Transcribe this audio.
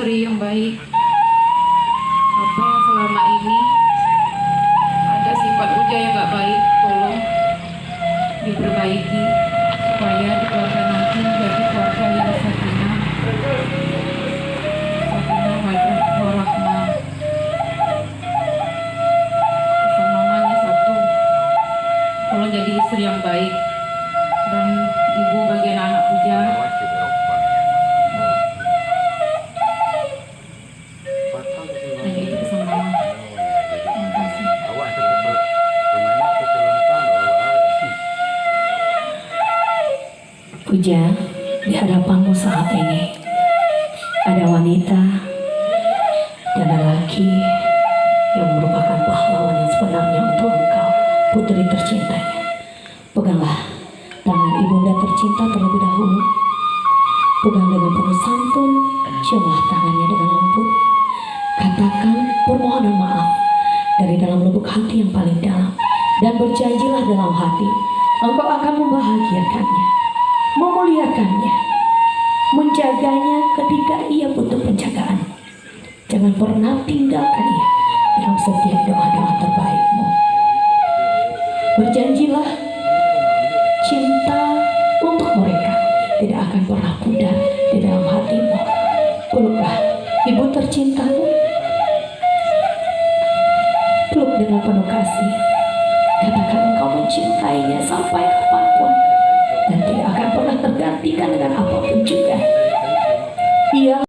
istri yang baik. Apa yang selama ini ada sifat Uja yang gak baik, tolong diperbaiki supaya di keluarga nanti menjadi keluarga yang sakinah, warahmah. Pesan mamanya satu, tolong jadi istri yang baik, dan ibu bagian anak Uja. Dan itu pesan mama. Terima kasih. Uja, di hadapanmu saat ini ada wanita dan lelaki yang merupakan pahlawan yang sebenarnya untuk engkau, putri tercintanya. Peganglah tangan ibunda tercinta terlebih dahulu. Pegang dengan penuh santun, ciumlah tangannya dengan lembut. Katakan permohonan maaf dari dalam lubuk hati yang paling dalam, dan berjanjilah dalam hati engkau akan membahagiakannya, memuliakannya, menjaganya ketika ia butuh penjagaan. Jangan pernah tinggalkan ia dalam setiap doa-doa terbaikmu. Berjanjilah cinta untuk mereka tidak akan pernah pudar di dalam hatimu. Peluklah ibu tercintamu, peluk dengan penuh kasih. Katakan engkau mencintainya sampai kapanpun dan tidak akan pernah tergantikan dengan apapun juga. Ia